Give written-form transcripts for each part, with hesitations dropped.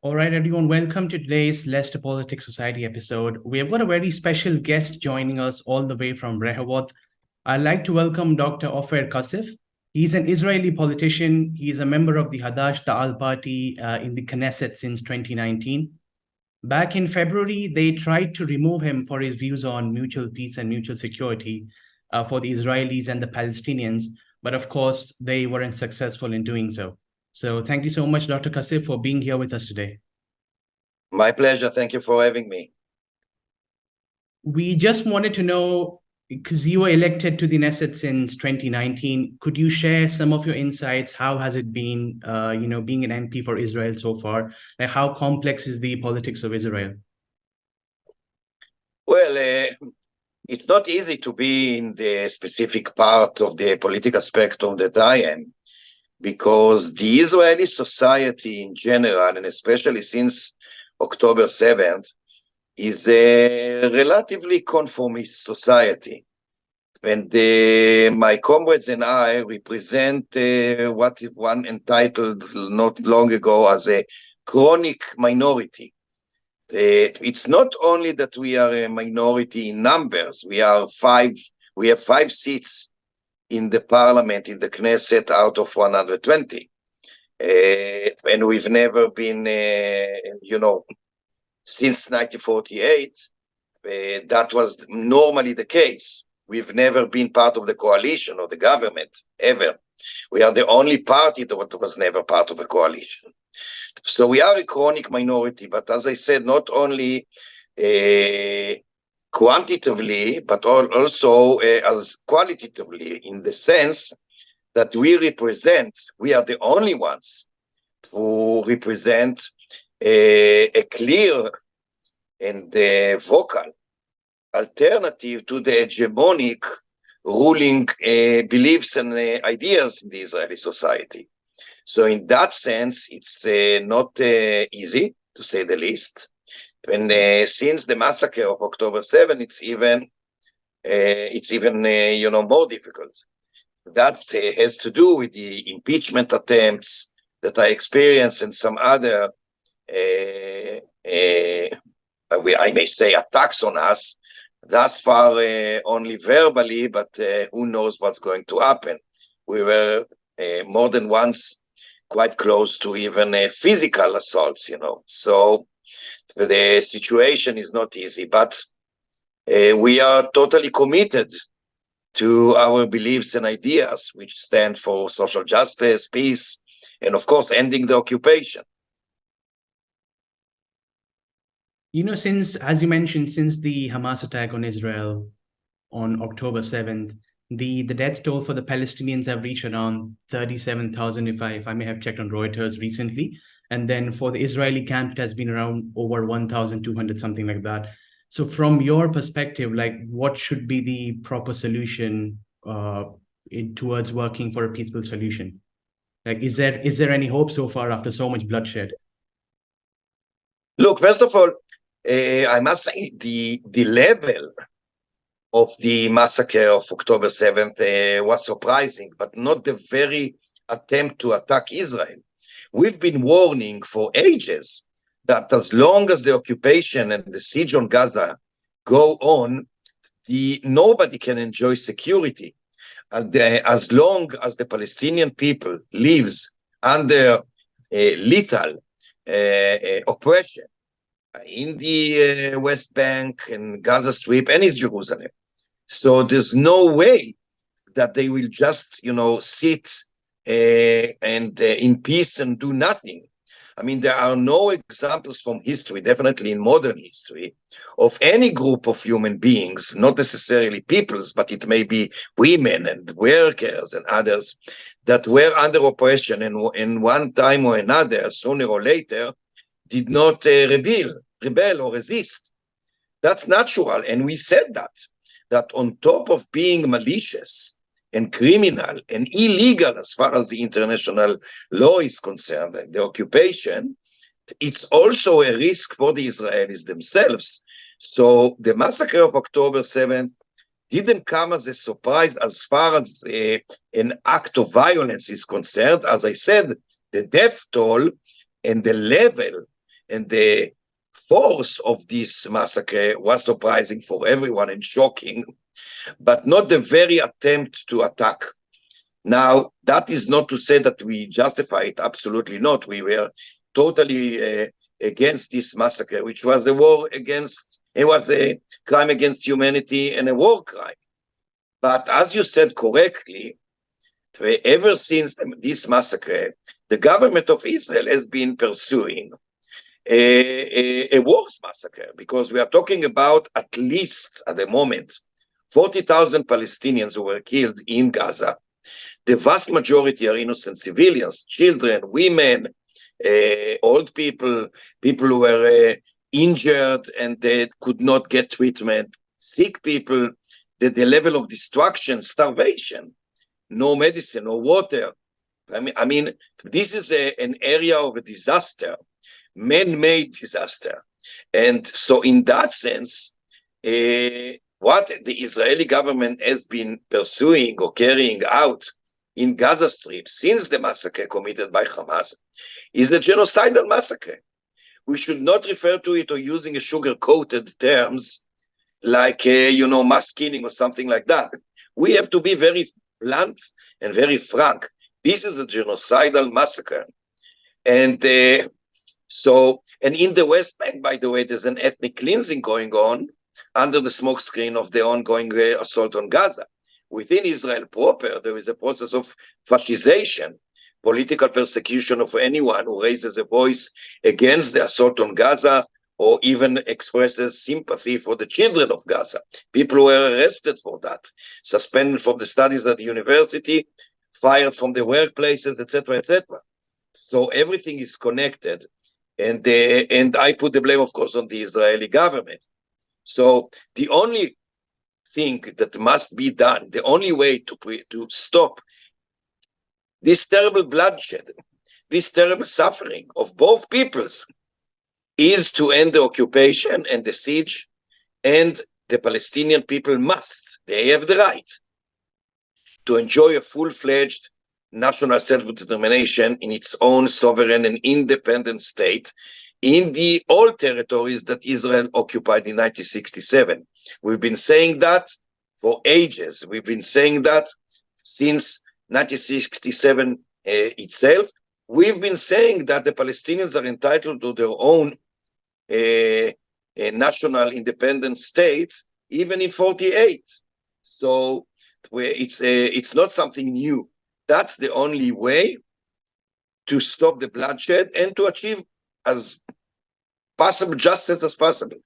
All right, everyone, welcome to today's Leicester Politics Society episode. We have got a very special guest joining us all the way from Rehovot. I'd like to welcome Dr. Ofer Cassif. He's an Israeli politician. He's a member of the Hadash Ta'al party in the Knesset since 2019. Back in February, they tried to remove him for his views on mutual peace and mutual security for the Israelis and the Palestinians. But of course, they weren't successful in doing so. So thank you so much, Dr. Cassif, for being here with us today. My pleasure. Thank you for having me. We just wanted to know, because you were elected to the Knesset since 2019, could you share some of your insights? How has it been, being an MP for Israel so far? Like, how complex is the politics of Israel? Well, it's not easy to be in the specific part of the political spectrum that I am, because the Israeli society in general, and especially since October 7th, is a relatively conformist society. And my comrades and I represent what one entitled not long ago as a chronic minority. It's not only that we are a minority in numbers, we have 5 seats in the parliament, in the Knesset, out of 120. And we've never been, since 1948, that was normally the case. We've never been part of the coalition or the government, ever. We are the only party that was never part of a coalition. So we are a chronic minority, but as I said, not only quantitatively, but also as qualitatively, in the sense that we are the only ones who represent a clear and vocal alternative to the hegemonic ruling beliefs and ideas in the Israeli society. So in that sense, it's not easy, to say the least. And since the massacre of October 7, it's even more difficult. That has to do with the impeachment attempts that I experienced and some other, I may say, attacks on us. Thus far, only verbally, but who knows what's going to happen. We were more than once quite close to even physical assaults, So the situation is not easy, but we are totally committed to our beliefs and ideas, which stand for social justice, peace, and of course, ending the occupation. Since, as you mentioned, since the Hamas attack on Israel on October 7th, the death toll for the Palestinians have reached around 37,000, if I may have checked on Reuters recently. And then for the Israeli camp, it has been around over 1,200, something like that. So from your perspective, like, what should be the proper solution towards working for a peaceful solution? Like, is there any hope so far after so much bloodshed? Look, first of all, I must say the level of the massacre of October 7th was surprising, but not the very attempt to attack Israel. We've been warning for ages that as long as the occupation and the siege on Gaza go on, nobody can enjoy security. And as long as the Palestinian people lives under lethal oppression in the West Bank and Gaza Strip and East Jerusalem, so there's no way that they will just, sit and in peace and do nothing. I mean, there are no examples from history, definitely in modern history, of any group of human beings, not necessarily peoples, but it may be women and workers and others, that were under oppression and in one time or another, sooner or later, did not rebel or resist. That's natural. And we said that on top of being malicious and criminal and illegal as far as the international law is concerned, the occupation, it's also a risk for the Israelis themselves. So the massacre of October 7th didn't come as a surprise as far as an act of violence is concerned. As I said, the death toll and the level And the force of this massacre was surprising for everyone and shocking, but not the very attempt to attack. Now, that is not to say that we justify it, absolutely not. We were totally against this massacre, which was a war against, it was a crime against humanity and a war crime. But as you said correctly, ever since this massacre, the government of Israel has been pursuing a worse massacre, because we are talking about at least, at the moment, 40,000 Palestinians who were killed in Gaza. The vast majority are innocent civilians, children, women, old people, people who were injured and they could not get treatment, sick people, the level of destruction, starvation, no medicine, no water. I mean, this is an area of a disaster, man-made disaster. And so in that sense, what the Israeli government has been pursuing or carrying out in Gaza Strip since the massacre committed by Hamas is a genocidal massacre. We should not refer to it or using a sugar-coated terms like, mass killing or something like that. We have to be very blunt and very frank. This is a genocidal massacre. And and in the West Bank, by the way, there's an ethnic cleansing going on under the smokescreen of the ongoing assault on Gaza. Within Israel proper, there is a process of fascization, political persecution of anyone who raises a voice against the assault on Gaza or even expresses sympathy for the children of Gaza. People were arrested for that, suspended from the studies at the university, fired from the workplaces, etc., etc. So everything is connected. And I put the blame, of course, on the Israeli government. So the only thing that must be done, the only way to stop this terrible bloodshed, this terrible suffering of both peoples, is to end the occupation and the siege, and the Palestinian people they have the right to enjoy a full-fledged national self-determination in its own sovereign and independent state in the old territories that Israel occupied in 1967. We've been saying that for ages. We've been saying that since 1967 itself. We've been saying that the Palestinians are entitled to their own national independent state, even in 1948. So it's not something new. That's the only way to stop the bloodshed and to achieve as possible justice as possible.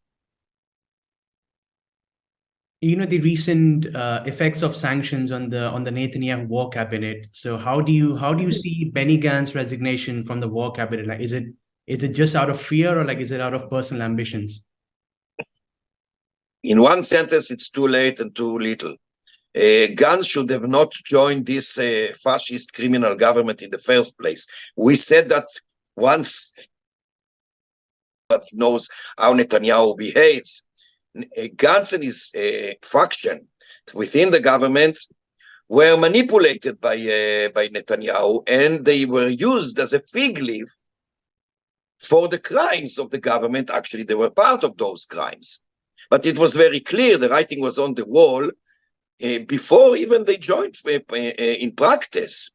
The recent effects of sanctions on the Netanyahu war cabinet. So how do you see Benny Gantz's resignation from the war cabinet? Like, is it just out of fear, or like is it out of personal ambitions? In one sentence, it's too late and too little. Gantz should have not joined this fascist criminal government in the first place. We said that once, but knows how Netanyahu behaves. Gantz and his faction within the government were manipulated by Netanyahu, and they were used as a fig leaf for the crimes of the government. Actually, they were part of those crimes. But it was very clear, the writing was on the wall, before even they joined in practice.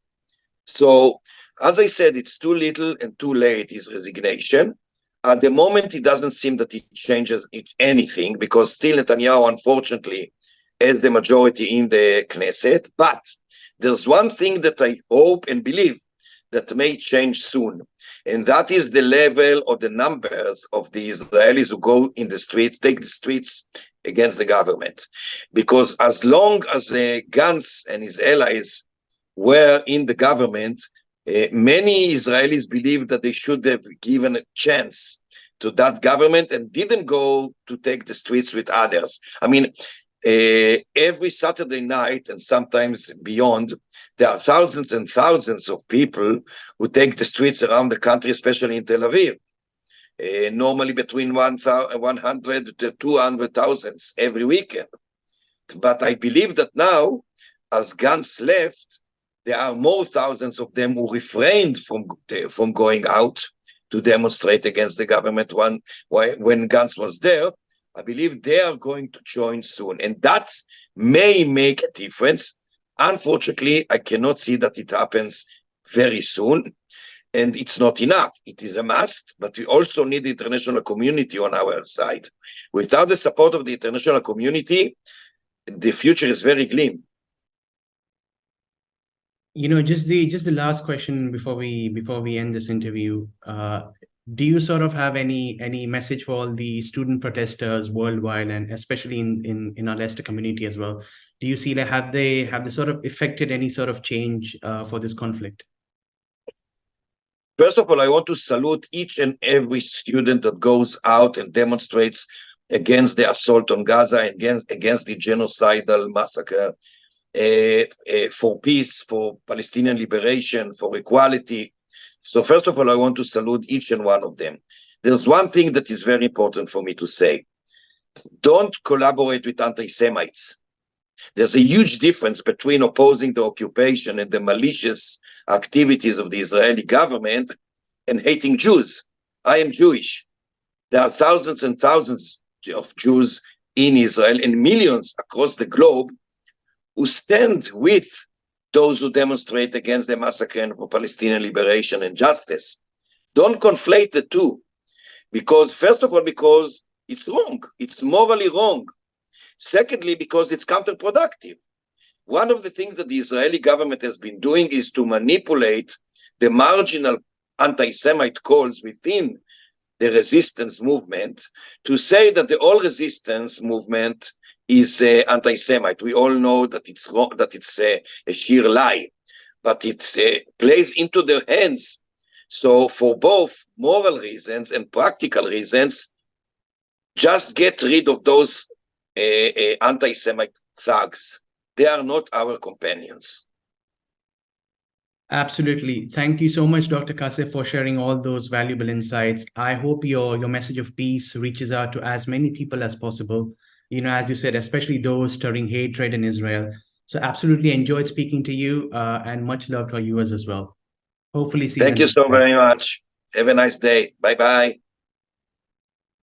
So, as I said, it's too little and too late, his resignation. At the moment, it doesn't seem that it changes anything, because still Netanyahu, unfortunately, has the majority in the Knesset. But there's one thing that I hope and believe that may change soon, and that is the level or the numbers of the Israelis who go in the streets, take the streets against the government. Because as long as Gantz and his allies were in the government, many Israelis believed that they should have given a chance to that government and didn't go to take the streets with others. I mean, every Saturday night and sometimes beyond, there are thousands and thousands of people who take the streets around the country, especially in Tel Aviv. Normally between 100 to 200,000 every weekend. But I believe that now, as Gantz left, there are more thousands of them who refrained from going out to demonstrate against the government when Gantz was there. I believe they are going to join soon, and that may make a difference. Unfortunately, I cannot see that it happens very soon, and it's not enough. It is a must, but we also need the international community on our side. Without the support of the international community, the future is very grim. Just the last question before we end this interview. Do you sort of have any message for all the student protesters worldwide, and especially in our Leicester community as well? Do you see that have they sort of affected any sort of change for this conflict? First of all, I want to salute each and every student that goes out and demonstrates against the assault on Gaza, against the genocidal massacre, for peace, for Palestinian liberation, for equality. So first of all, I want to salute each and one of them. There's one thing that is very important for me to say. Don't collaborate with anti-Semites. There's a huge difference between opposing the occupation and the malicious activities of the Israeli government and hating Jews. I am Jewish. There are thousands and thousands of Jews in Israel and millions across the globe who stand with those who demonstrate against the massacre and for Palestinian liberation and justice. Don't conflate the two, because first of all, because it's wrong, it's morally wrong. Secondly, because it's counterproductive. One of the things that the Israeli government has been doing is to manipulate the marginal anti-Semite calls within the resistance movement to say that the all resistance movement is anti-Semite. We all know that it's wrong, that it's a sheer lie, but it plays into their hands. So for both moral reasons and practical reasons, just get rid of those anti-Semite thugs. They are not our companions. Absolutely. Thank you so much, Dr. Cassif, for sharing all those valuable insights. I hope your message of peace reaches out to as many people as possible. As you said, especially those stirring hatred in Israel. So absolutely enjoyed speaking to you, and much love to our viewers as well. Hopefully see you. Thank you so very much. Have a nice day. Bye-bye.